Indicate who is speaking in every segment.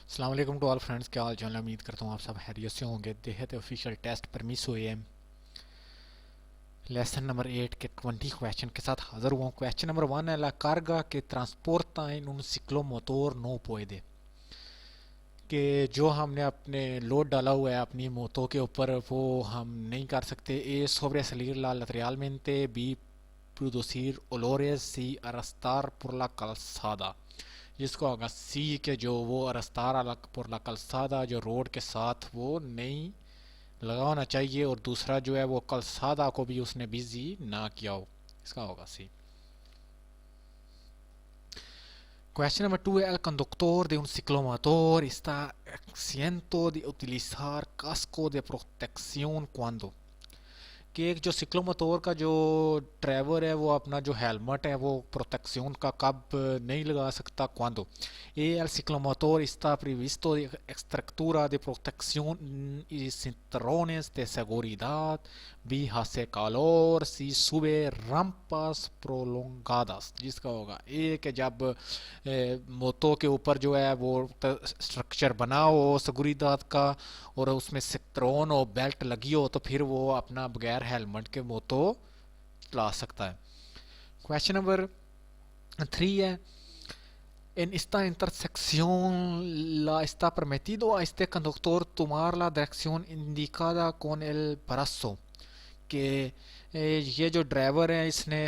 Speaker 1: السلام علیکم to all friends, کیا حال چال ہے؟ امید کرتا ہوں آپ سب خیریت سے ہوں گے۔ دیکھتے آفیشیل ٹیسٹ پرمیسو اے ایم لیسن نمبر 8 کے 20 کویشچن کے ساتھ حاضر ہوا ہوں۔ کویشچن نمبر 1 ہے لا کارگا کے ٹرانسپورٹ ان un ciclo motor no puede، کہ جو ہم نے اپنے لوڈ ڈالا ہوا ہے اپنی موتوں کے اوپر وہ ہم نہیں کر سکتے۔ A sobre salir lateralmente، B producir olores، C arrastrar por la calzada، جس کو ہوگا سی کہ جو وہ arrastrar por la calzada جو روڈ کے ساتھ وہ نہیں لگانا چاہیے، اور دوسرا جو ہے وہ calzada کو بھی اس نے بزی نہ کیا ہو، اس کا ہوگا سی۔ Question number 2 es el conductor de un ciclomotor está exento de utilizar casco de protección cuando، کہ ایک جو سکلوموتور کا جو ڈرائیور ہے وہ اپنا جو ہیلمٹ ہے وہ پروٹیکشن کا کب نہیں لگا سکتا؟ cuando el ciclomotor está previsto de estructura de protección y cinturones de seguridad، بھی hace calor، si sube rampas prolongadas، جس کا ہوگا اے کہ جب موتوں کے اوپر جو ہے وہ اسٹرکچر بنا ہو سگوریداد کا اور اس میں سکترون اور بیلٹ لگی ہو تو پھر وہ اپنا بغیر ہیلمٹ کے موتو چلا سکتا ہے۔ کویشچن نمبر 3 ہے En esta intersección la está permitido a este conductor tomar la dirección indicada con el brazo، کہ یہ جو ڈرائیور ہے اس نے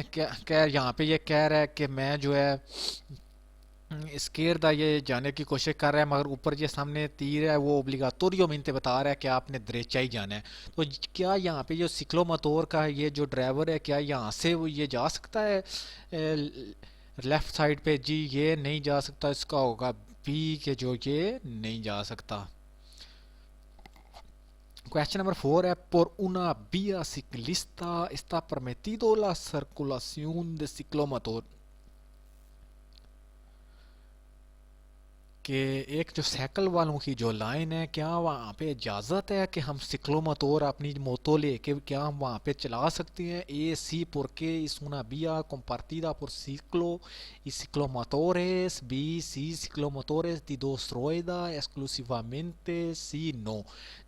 Speaker 1: یہاں پہ یہ کہہ رہا ہے کہ میں جو ہے اسکیردہ یہ جانے کی کوشش کر رہا ہے، مگر اوپر یہ سامنے تیر ہے وہ اوبلیگاتوریو مینتے بتا رہا ہے کہ آپ نے دریچہ ہی جانا ہے۔ تو کیا یہاں پہ جو سکلو موتور کا یہ جو ڈرائیور ہے کیا یہاں سے وہ یہ جا سکتا ہے لیفٹ سائڈ پہ؟ جی یہ نہیں جا سکتا، اس کا ہوگا بی کہ جو یہ نہیں جا سکتا۔ Question number 4 ہے por una vía ciclista está permitido la circulación de ciclomotor، کہ ایک جو سائیکل والوں کی جو لائن ہے کیا وہاں پہ اجازت ہے کہ ہم سکلوموتور اپنی موتو لے کے کیا ہم وہاں پہ چلا سکتے ہیں؟ A C porque es una vía compartida por ciclo y ciclomotores، B C ciclomotores de dos ruedas exclusivamente، C نو،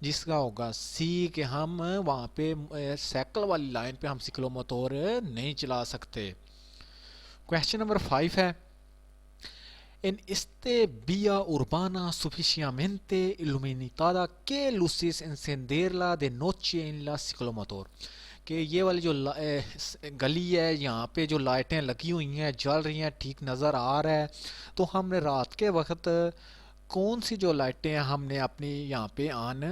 Speaker 1: جس کا ہوگا سی کہ ہم وہاں پہ سائیکل والی لائن پہ ہم سکلوموتور نہیں چلا سکتے۔ کویشچن نمبر 5 ہے En este vía urbana suficientemente iluminada que luces encenderla de noche en la ciclomotor، کہ یہ والی جو گلی ہے یہاں پہ جو لائٹیں لگی ہوئی ہیں جل رہی ہیں ٹھیک نظر آ رہا ہے، تو ہم نے رات کے وقت کون سی جو لائٹیں ہم نے اپنی یہاں پہ آن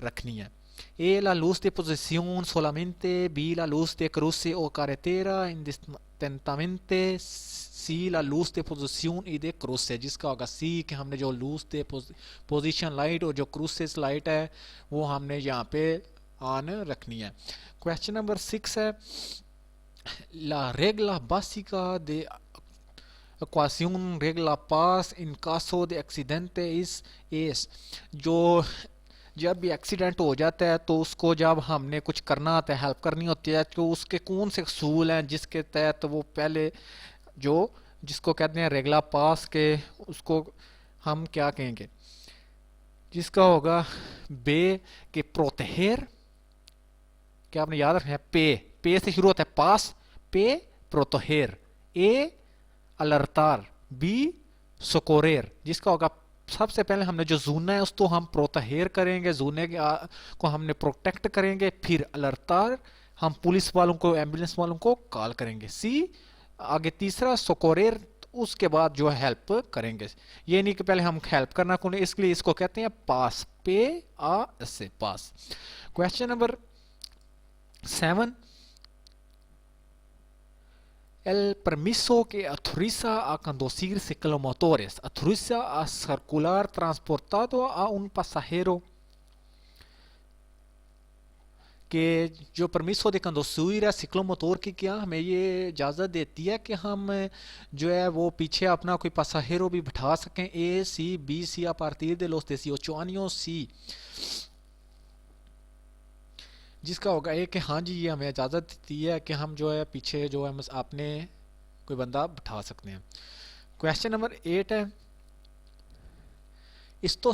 Speaker 1: رکھنی ہیں؟ A la luz de posición solamente، B la luz de cruce o carretera indistintamente، C la luz de posición y de cruce، جس کا ہوگا سی کہ ہم نے جو luz de position لائٹ اور جو cruces لائٹ ہے وہ ہم نے یہاں پہ آن رکھنی ہے۔ کویشچن نمبر 6 ہے la regla básica de ecuación regla paz en caso de accidente es، جو جب بھی ایکسیڈنٹ ہو جاتا ہے تو اس کو جب ہم نے کچھ کرنا ہوتا ہے ہیلپ کرنی ہوتی ہے تو اس کے کون سے اصول ہیں جس کے تحت وہ پہلے جو جس کو کہتے ہیں ریگلا پاس کے اس کو ہم کیا کہیں گے؟ جس کا ہوگا بے کہ پروتہیر، کیا آپ نے یاد رکھنا ہے پے سے شروع ہوتا ہے پاس، پے پروتہیر، اے الرتار، بی سکوریر، جس کا ہوگا سب سے پہلے ہم نے جو زونا ہے اس کو ہم پروتہیر کریں گے، زونے کو ہم نے پروٹیکٹ کریں گے، پھر الرتار ہم پولیس والوں کو ایمبولینس والوں کو کال کریں گے، سی آگے تیسرا سکوریر اس کے بعد جو ہیلپ کریں گے۔ یہ نہیں کہ پہلے ہم ہیلپ کرنا کو، اس لیے اس کو کہتے ہیں پاس، پے آ سے پاس۔ Question number 7 El permiso que autoriza a conducir ciclomotores autoriza a circular transportado a un pasajero، کہ جو پرمیسو دے کنڈوسیر ہے سکلو موتور کی کیا ہمیں یہ اجازت دیتی ہے کہ ہم جو ہے وہ پیچھے اپنا کوئی پاساجیرو بھی بٹھا سکیں؟ A C B C a partir de los 18 años C, جس کا ہوگا کہ ہاں جی یہ ہمیں اجازت دیتی ہے کہ ہم جو ہے پیچھے جو ہے اپنے کوئی بندہ بٹھا سکتے ہیں۔ کویشچن نمبر 8 ہے Esto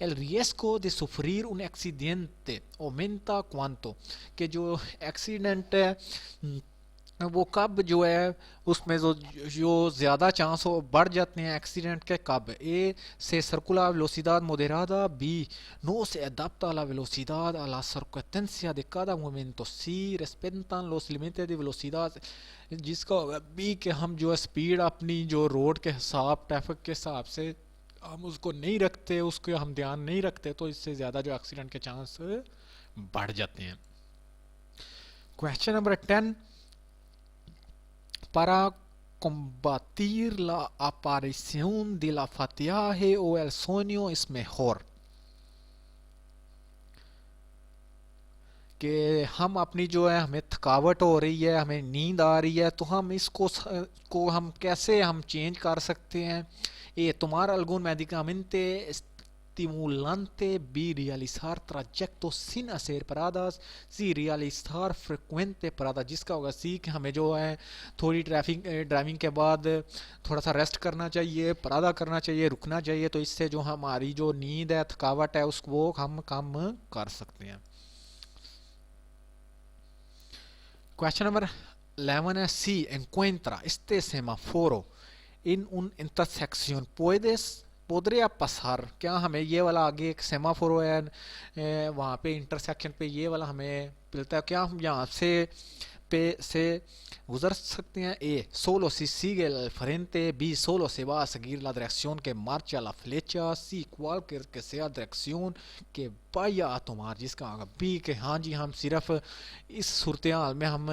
Speaker 1: El riesgo de sufrir un accidente aumenta cuanto کہ جو ایکسیڈنٹ ہے وہ کب جو ہے اس میں جو زیادہ چانس ہو بڑھ جاتے ہیں ایکسیڈنٹ کے کب. اے سے circular velocidad moderada. B no se adapta a la velocidad a la circunstancia de cada momento. C respetan los límites de velocidad. جس کا ہوگا بی کہ ہم جو اسپیڈ اپنی جو روڈ کے حساب ٹریفک کے حساب سے ہم اس کو نہیں رکھتے، اس کو ہم دھیان نہیں رکھتے، تو اس سے زیادہ جو ایکسیڈنٹ کے چانس بڑھ جاتے ہیں. Question number 10. Para combatir la aparición de la fatiga o el sueño es mejor. کہ ہم اپنی جو ہے ہمیں تھکاوٹ ہو رہی ہے، ہمیں نیند آ رہی ہے، تو ہم اس کو ہم کیسے ہم چینج کر سکتے ہیں. اے tomar algún medicamente estimulante. B realizar trayectos sin hacer paradas. C realizar frecuente paradas. جس کا ہوگا سی کہ ہمیں جو ہے تھوڑی ڈرائیونگ کے بعد تھوڑا سا ریسٹ کرنا چاہیے، پرادا کرنا چاہیے، رکنا چاہیے، تو اس سے جو ہماری جو نیند ہے، تھکاوٹ ہے، اس کو ہم کم کر سکتے ہیں. Question number 11 es si encuentra este semáforo en una intersección. podría pasar. کیا ہمیں یہ والا آگے ایک سیمافورو ہے وہاں پہ انٹرسیکشن پہ یہ والا ہمیں ملتا ہے، کیا ہم یہاں سے گزر سکتے ہیں. اے solo si sigue el frente. B solo se va a seguir la dirección que marcha la flecha. C cualquier que sea dirección que vaya a tomar. جس کا آگا B کہ ہاں جی ہم صرف اس صورتحال میں ہم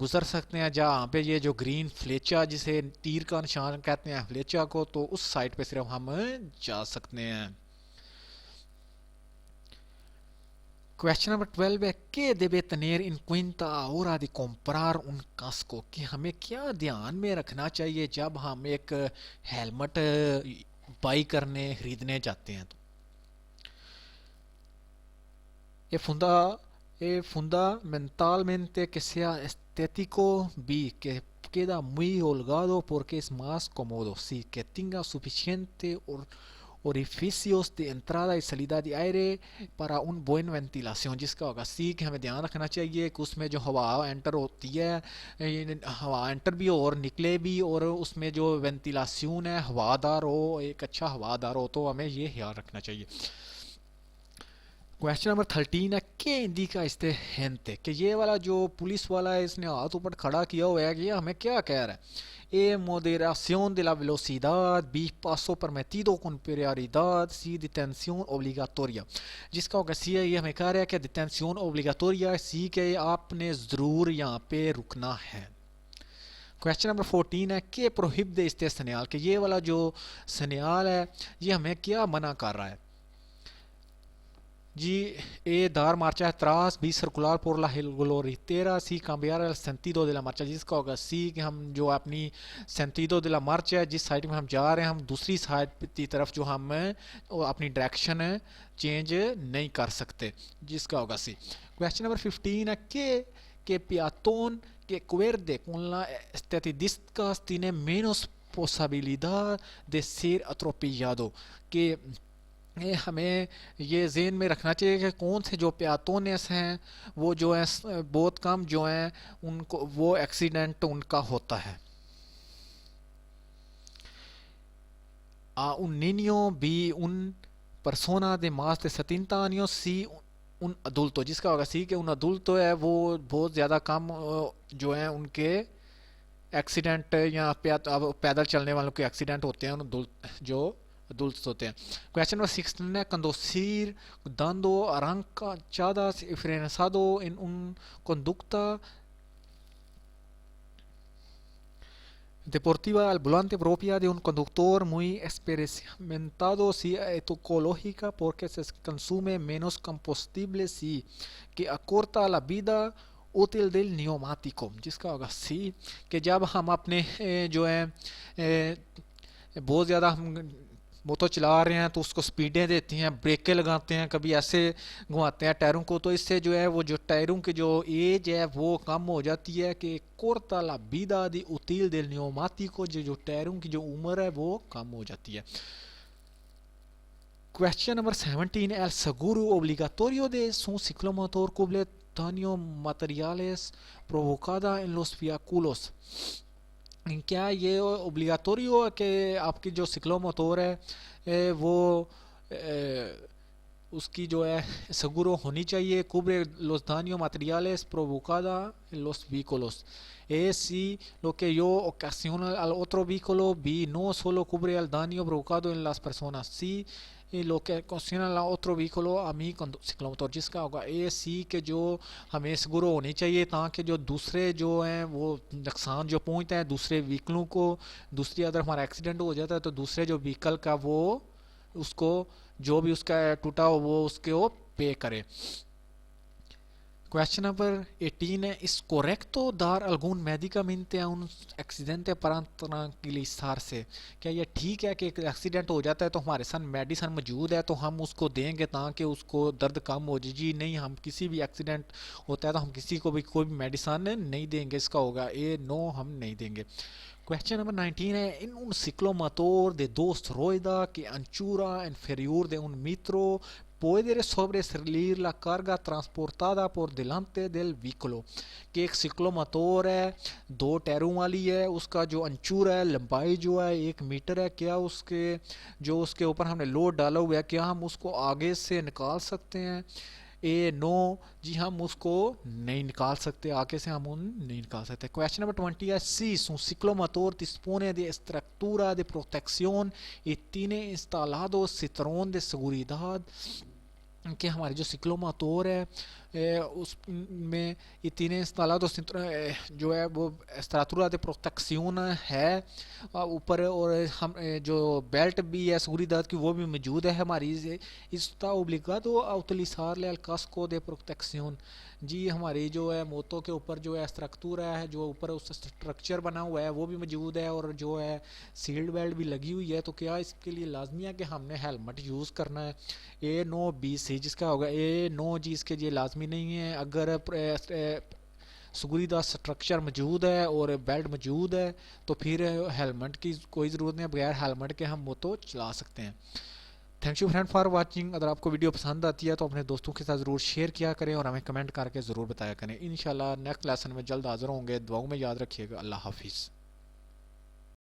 Speaker 1: گزر سکتے ہیں جہاں پہ یہ جو گرین فلیچا جسے تیر کا نشان کہتے ہیں فلیچا کو، تو اس سائٹ پہ صرف ہم جا سکتے ہیں. Question number 12 ہے ¿Qué debe tener en cuenta a hora de comprar un casco? کہ ہمیں کیا دھیان میں رکھنا چاہیے جب ہم ایک ہیلمٹ بائی کرنے خریدنے جاتے ہیں. تو fundamentalmente que sea estético. B que queda muy holgado porque es más cómodo. C que tenga suficiente orificios de entrada y salida de aire para un buen ventilación. جس کا ہوگا سی کہ ہمیں دھیان رکھنا چاہیے کہ اس میں جو ہوا انٹر ہوتی ہے، ہوا انٹر بھی اور نکلے بھی، اور اس میں جو وینٹیلیشن ہے ہوادار ہو، ایک اچھا ہوادار ہو، تو ہمیں یہ خیال رکھنا چاہیے. کویشچن نمبر 13 ہے کہ انڈیکا este gente کہ یہ والا جو پولیس والا ہے اس نے ہاتھ اوپر کھڑا کیا ہوا ہے کہ یہ ہمیں کیا کہہ رہا ہے. A moderación de la velocidad. B paso permitido con prioridad. C detención obligatoria. جس کا ہوگا سی ہے یہ ہمیں کہہ رہا ہے کہ detención obligatoria. سی کہ آپ نے ضرور یہاں پہ رکنا ہے. کویشچن نمبر 14 ہے کہ prohíbe este señal کہ یہ والا جو سنیال ہے یہ ہمیں کیا منع کر رہا ہے. جی اے dar marcha atrás. B circular por la glorietera. C cambiar el sentido de la marcha. جس کا ہوگا سی کہ ہم جو اپنی sentido de la marcha ہے، جس سائڈ میں ہم جا رہے ہیں، ہم دوسری سائڈ کی طرف جو ہم اپنی ڈائریکشن چینج نہیں کر سکتے. جس کا ہوگا سی. کویشچن نمبر 15 ہے کہ peatón que cuerde con la estadísticas tiene menos posibilidad de ser atropellado. کہ ہمیں یہ ذہن میں رکھنا چاہیے کہ کون سے جو پیاتونس ہیں وہ جو ہے بہت کم جو ہیں ان کو وہ ایکسیڈنٹ ان کا ہوتا ہے. un niño. B un persona de más de 70 años. C un adulto. جس کا ہوگا سی کہ un adulto ہے وہ بہت زیادہ کم جو ہیں ان کے ایکسیڈنٹ یا پیدل چلنے والوں کے ایکسیڈنٹ ہوتے ہیں جو adultos ہوتے ہیں. Question number 16 ہے conducir dando arrancadas y frenado en una conducta deportiva al volante propia de un conductor muy experimentado. Si ecológica porque se consume menos combustible. Si que acorta la vida útil del neumático. جس کا ہوگا سی کہ جب ہم اپنے جو ہے بہت زیادہ ہم موٹو چلا رہے ہیں تو اس کو سپیڈیں دیتے ہیں، بریکیں لگاتے ہیں، کبھی ایسے گھماتے ہیں ٹائروں کو، تو اس سے جو ہے وہ جو ٹائروں کی جو ایج ہے وہ کم ہو جاتی ہے کہ corta la vida di útil del neumático، جو ٹائروں کی جو عمر ہے وہ کم ہو جاتی ہے۔ Question number 17. El seguro obligatorio de un ciclomotor cubre daño materiales provocada en los vehículos۔ کیا یہ اوبلیگاتوریو ہے کہ آپ کی جو سکلو موتور ہے وہ اس کی جو ہے سگورو ہونی چاہیے، cubre los daños materiales provocada en los vehículos؟ Sí, lo que yo ocasiona al otro vehículo. B, no solo cubre el daño provocado en las personas. Sí, lo que ocasiona al otro vehículo a mí ciclomotor، جس کا ہوگا سی کہ جو ہمیں سگورو ہونی چاہیے تاکہ جو دوسرے جو ہیں وہ نقصان جو پہنچتا ہے دوسرے وہیکلوں کو، دوسری اگر ہمارا ایکسیڈنٹ ہو جاتا ہے تو دوسرے جو وہیکل کا وہ اس کو جو بھی اس کا ٹوٹا ہو وہ اس کے وہ پے کرے۔ Question number 18 ہے ¿Es correcto dar algún medicamento a un accidente para tranquilizarse؟ کیا یہ ٹھیک ہے کہ ایک ایکسیڈنٹ ہو جاتا ہے تو ہمارے ساتھ میڈیسن موجود ہے تو ہم اس کو دیں گے تاکہ اس کو درد کم ہو جائے؟ جی نہیں، ہم کسی بھی ایکسیڈنٹ ہوتا ہے تو ہم کسی کو بھی کوئی بھی میڈیسن نہیں دیں گے، اس کا ہوگا نو، ہم نہیں دیں گے۔ Question number 19 ہے en un ciclomotor de dos ruedas que anchura inferior de un metro puede sobresalir la carga transportada por delante del vehículo۔ کہ ایک سکلو موتور ہے، دو ٹیروں والی ہے، اس کا جو انچور ہے، لمبائی جو ہے 1 میٹر ہے، کیا اس کے جو اس کے اوپر ہم نے لوڈ ڈالا ہوا ہے کیا ہم اس کو آگے سے نکال سکتے ہیں؟ نو، جی ہم اس کو نہیں نکال سکتے، آگے سے ہم نہیں نکال سکتے۔ Question number 20 ہے si un ciclomotor dispone de estructura de protección y tiene instalado cinturón de seguridad، کہ ہماری جو سکلو موتور ہے اس میں اتنے instalado جو ہے وہ estructura de protección ہے اوپر، اور ہم جو بیلٹ بھی ہے seguridad کی وہ بھی موجود ہے ہماری، está obligado a utilizar el casco de protección۔ جی ہماری جو ہے موتو کے اوپر جو ہے اسٹرکچر ہے، جو اوپر اس اسٹرکچر بنا ہوا ہے وہ بھی موجود ہے، اور جو ہے سیلڈ بیلٹ بھی لگی ہوئی ہے، تو کیا اس کے لیے لازمی ہے کہ ہم نے ہیلمٹ یوز کرنا ہے؟ نو، بی سی، جس کا ہوگا نو، جی اس کے لیے لازمی نہیں ہے۔ اگر سگوریدہ اسٹرکچر موجود ہے اور بیلٹ موجود ہے تو پھر ہیلمٹ کی کوئی ضرورت نہیں، بغیر ہیلمٹ کے ہم موتو چلا سکتے ہیں۔ Thank you friend for watching. اگر آپ کو ویڈیو پسند آتی ہے تو اپنے دوستوں کے ساتھ ضرور شیئر کیا کریں اور ہمیں کمنٹ کر کے ضرور بتایا کریں۔ انشاءاللہ نیکسٹ لیسن میں جلد حاضر ہوں گے، دعاؤں میں یاد رکھیے گا۔ اللہ حافظ۔